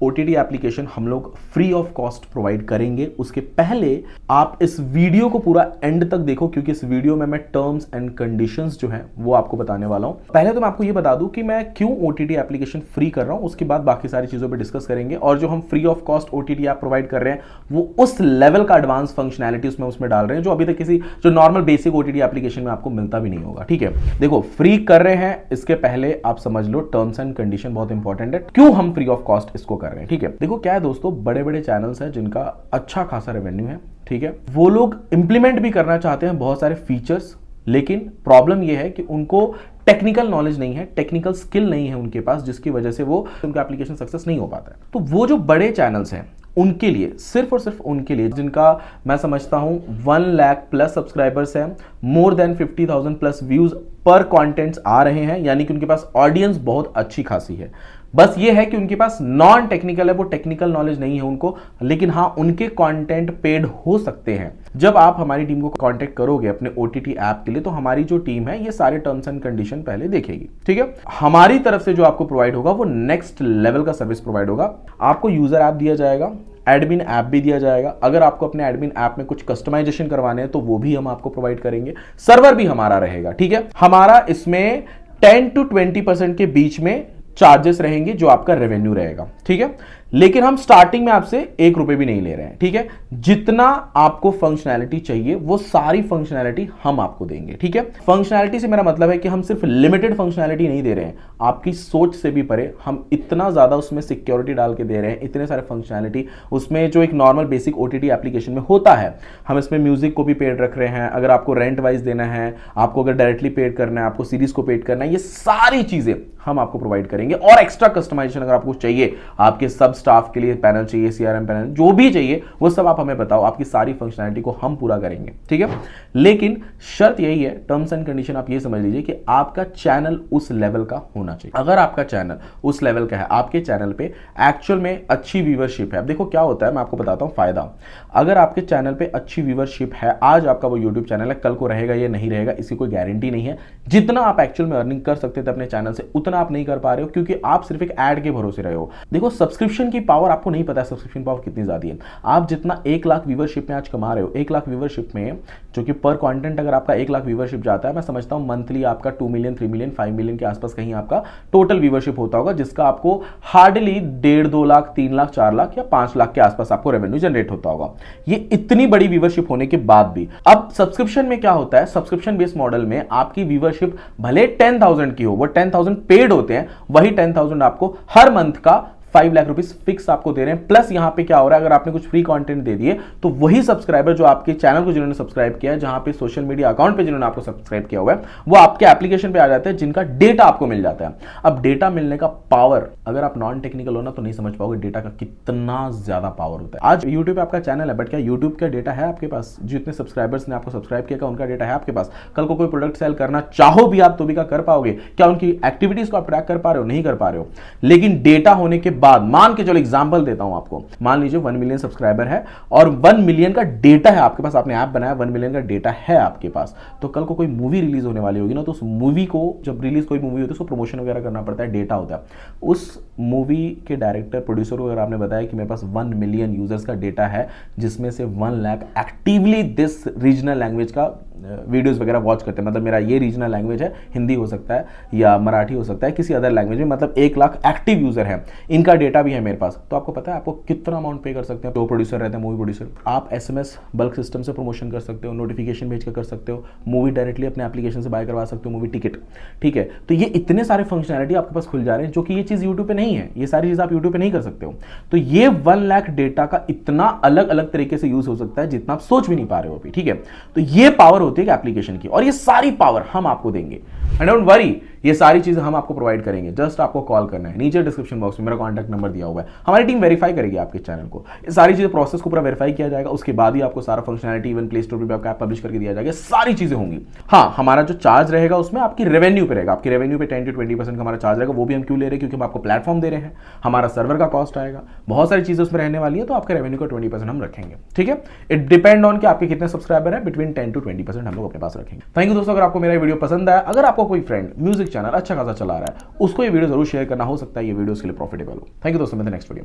OTT application हम लोग free of cost provide करेंगे। उसके पहले आप इस वीडियो को पूरा एंड तक देखो, क्योंकि इस वीडियो में मैं टर्म्स एंड कंडीशंस जो हैं वो आपको बताने वाला हूं। पहले तो मैं आपको ये बता दूं कि मैं क्यों OTT एप्लीकेशन फ्री कर रहा हूं, उसके बाद बाकी सारी चीजों पे डिस्कस करेंगे। और जो हम free of cost OTT app provide कर रहे हैं वो उस लेवल का एडवांस फंक्शनैलिटी उसमें डाल रहे हैं जो अभी तक किसी जो नॉर्मल बेसिक OTT एप्लीकेशन में आपको मिलता भी नहीं होगा। ठीक है, देखो फ्री कर रहे हैं, इसके पहले आप समझ लो टर्म्स एंड कंडीशन बहुत इंपॉर्टेंट है, क्यों हम फ्री ऑफ कॉस्ट इसको कर रहे हैं। ठीक है, देखो क्या है दोस्तों, बड़े बड़े चैनल्स हैं जिनका अच्छा खासा रेवेन्यू है। ठीक है, वो लोग इंप्लीमेंट भी करना चाहते हैं बहुत सारे फीचर्स, लेकिन प्रॉब्लम यह है कि उनको टेक्निकल नॉलेज नहीं है, टेक्निकल स्किल नहीं है उनके पास, जिसकी वजह से वो उनका एप्लीकेशन सक्सेस नहीं हो पाता है। तो वो जो बड़े चैनल्स हैं उनके लिए, सिर्फ और सिर्फ उनके लिए जिनका मैं समझता हूं 1 लाख प्लस सब्सक्राइबर्स हैं, मोर देन 50,000 प्लस व्यूज पर कंटेंट्स आ रहे हैं, यानी कि उनके पास ऑडियंस बहुत अच्छी खासी है। बस ये है कि उनके पास नॉन टेक्निकल है, वो टेक्निकल नॉलेज नहीं है उनको, लेकिन हाँ उनके कंटेंट पेड हो सकते हैं। जब आप हमारी टीम को कांटेक्ट करोगे अपने OTT ऐप के लिए, तो हमारी जो टीम है ये सारे टर्म्स एंड कंडीशन पहले देखेगी। ठीक है, हमारी तरफ से जो आपको प्रोवाइड होगा वो नेक्स्ट लेवल का सर्विस प्रोवाइड होगा। आपको यूजर ऐप दिया जाएगा, एडमिन ऐप भी दिया जाएगा। अगर आपको अपने एडमिन ऐप में कुछ कस्टमाइजेशन करवाने हैं तो वो भी हम आपको प्रोवाइड करेंगे। सर्वर भी हमारा रहेगा। ठीक है, हमारा इसमें 10 to 20% के बीच में चार्जेस रहेंगे जो आपका रेवेन्यू रहेगा। ठीक है, लेकिन हम स्टार्टिंग में आपसे 1 रुपए भी नहीं ले रहे हैं। ठीक है, जितना आपको फंक्शनैलिटी चाहिए वो सारी फंक्शनैलिटी हम आपको देंगे। ठीक है, फंक्शनैलिटी से मेरा मतलब है कि हम सिर्फ लिमिटेड फंक्शनैलिटी नहीं दे रहे हैं, आपकी सोच से भी परे हम इतना ज्यादा उसमें सिक्योरिटी डाल के दे रहे हैं, इतने सारे फंक्शनैलिटी उसमें जो एक नॉर्मल बेसिक OTT एप्लीकेशन में होता है। हम इसमें म्यूजिक को भी पेड रख रहे हैं, अगर आपको रेंट वाइज देना है, आपको अगर डायरेक्टली पेड करना है, आपको सीरीज को पेड करना है, ये सारी चीजें हम आपको प्रोवाइड करेंगे। और एक्स्ट्रा कस्टमाइजेशन अगर आपको चाहिए, आपके सब स्टाफ के लिए पैनल चाहिए, CRM पैनल जो भी चाहिए वो सब आप हमें बताओ, आपकी सारी फंक्शनैलिटी को हम पूरा करेंगे। ठीक है, लेकिन शर्त यही है, टर्म्स एंड कंडीशन आप ये समझ लीजिए कि आपका चैनल उस लेवल का होना चाहिए। अगर आपका चैनल उस लेवल का है, आपके चैनल पे एक्चुअल में अच्छी व्यूअरशिप है। अब देखो क्या होता है, मैं आपको बताता हूं फायदा। अगर आपके चैनल पे अच्छी व्यूअरशिप है, आज आपका वो यूट्यूब चैनल है, कल को रहेगा या नहीं रहेगा इसकी कोई गारंटी नहीं है। जितना आप एक्चुअल में अर्निंग कर सकते थे अपने चैनल से, उतना आप नहीं कर पा रहे हो, क्योंकि आप सिर्फ एक ऐड के भरोसे रहे हो। देखो सब्सक्रिप्शन की पावर आपको नहीं पता है, सब्सक्रिप्शन पावर कितनी ज्यादा है। आप जितना 1 लाख व्यूअरशिप में आज कमा रहे हो, 1 लाख व्यूअरशिप में, जो कि पर कंटेंट अगर आपका 1 लाख व्यूअरशिप जाता है, मैं समझता हूं मंथली आपका 2 मिलियन 3 मिलियन 5 मिलियन के आसपास कहीं आपका टोटल व्यूअरशिप होता होगा, जिसका आपको हार्डली 1.5 2 लाख 3 लाख 4 लाख या 5 लाख के आसपास आपको रेवेन्यू जनरेट होता होगा। ये इतनी बड़ी व्यूअरशिप होने के बाद भी। अब सब्सक्रिप्शन में क्या होता है, सब्सक्रिप्शन बेस्ड मॉडल में आपकी व्यूअरशिप भले 10,000 की हो, वो 10,000 पेड होते हैं, वही 10,000 आपको हर मंथ का 5 लाख रुपीस फिक्स आपको दे रहे हैं। प्लस यहां पे क्या हो रहा है, अगर आपने कुछ फ्री कंटेंट दे दिए तो वही सब्सक्राइबर जो आपके चैनल को जिन्होंने सब्सक्राइब किया है, जहां पे सोशल मीडिया अकाउंट पे जिन्होंने आपको सब्सक्राइब किया हुआ है, वो आपके एप्लीकेशन पे आ जाते हैं, जिनका डेटा आपको मिल जाता है। अब डेटा मिलने का पावर, अगर आप नॉन टेक्निकल हो ना तो नहीं समझ पाओगे डेटा का कितना ज्यादा पावर होता है। आज यूट्यूब पे आपका चैनल है, बट क्या यूट्यूब का डेटा है आपके पास? जितने सब्सक्राइबर्स ने आपको सब्सक्राइब किया, उनका डेटा है आपके पास? कल को कोई प्रोडक्ट सेल करना चाहो भी आप तो भी कर पाओगे क्या? उनकी एक्टिविटीज को आप ट्रैक कर पा रहे हो? नहीं कर पा रहे हो। लेकिन डेटा होने के बाद, मान के चलो एग्जांपल देता हूं आपको, मान लीजिए 1 मिलियन सब्सक्राइबर है और 1 मिलियन का डेटा है आपके पास, आपने ऐप बनाया, 1 मिलियन का डेटा है आपके पास, तो कल को कोई मूवी रिलीज होने वाली होगी ना, तो उस मूवी को, जब रिलीज कोई मूवी होती है उसको प्रमोशन वगैरह करना पड़ता है, डेटा होता है। उस मूवी के डायरेक्टर प्रोड्यूसर को अगर आपने बताया कि मेरे पास 1 मिलियन यूजर्स का डेटा है, जिसमें से 1 lakh actively this regional language का वीडियोस वगैरह वॉच करते हैं, मतलब मेरा ये रीजनल लैंग्वेज है, हिंदी हो सकता है या मराठी हो सकता है, किसी अदर लैंग्वेज में, मतलब 1 लाख एक्टिव यूजर है, इनका डेटा भी है मेरे पास, तो आपको पता है आपको कितना अमाउंट पे कर सकते हैं? जो प्रोड्यूसर रहते हैं, मूवी प्रोड्यूसर, आप SMS बल्क सिस्टम से प्रमोशन कर सकते हो, नोटिफिकेशन भेज कर सकते हो, मूवी डायरेक्टली अपने एप्लीकेशन से बाय करवा सकते हो, मूवी टिकट। ठीक है, तो ये इतने सारे फंक्शनैलिटी आपके पास खुल जा रहे हैं, जो कि ये चीज यूट्यूब पे नहीं है, ये सारी चीज आप यूट्यूब पे नहीं कर सकते हो। तो ये 1 लाख डेटा का इतना अलग अलग तरीके से यूज हो सकता है जितना आप सोच भी नहीं पा रहे हो अभी। ठीक है, तो ये पावर होती है एप्लीकेशन की, और ये सारी पावर हम आपको देंगे। एंड डोंट वरी, ये सारी चीजें हम आपको प्रोवाइड करेंगे। जस्ट आपको कॉल करना है, नीचे डिस्क्रिप्शन बॉक्स में मेरा कॉन्टैक्ट नंबर दिया हुआ है, हमारी टीम वेरीफाई करेगी आपके चैनल को। ये सारी चीजें प्रोसेस को पूरा वेरीफाई किया जाएगा, उसके बाद ही आपको सारा फंक्शनैलिटी इवन प्ले स्टोर पे आपका ऐप पब्लिश करके दिया जाएगा, सारी चीजें होंगी। हाँ, हमारा जो चार्ज रहेगा उसमें आपकी रेवेन्यू पे रहेगा, आपकी रेवेन्यू पे 10 to 20% का हमारा चार्ज रहेगा। वो भी हम क्यों ले रहे हैं? क्योंकि हम आपको प्लेटफॉर्म दे रहे हैं, हमारा सर्वर का कॉस्ट आएगा, बहुत सारी चीजें उसमें रहने वाली है, तो आपके रेवेन्यू का 20% हम रखेंगे। ठीक है, इट डिपेंड ऑन कि आपके कितने सब्सक्राइबर है, बिटवीन 10 to 20% हम लोग अपने पास रखेंगे। थैंक यू दोस्तों, अगर आपको मेरा वीडियो पसंद आया, अगर आपको कोई फ्रेंड म्यूजिक चैनल अच्छा खासा चला रहा है, उसको ये वीडियो जरूर शेयर करना, हो सकता है ये वीडियो उसके लिए प्रॉफिटेबल हो। थैंक यू दोस्तों, मिलते हैं नेक्स्ट वीडियो में।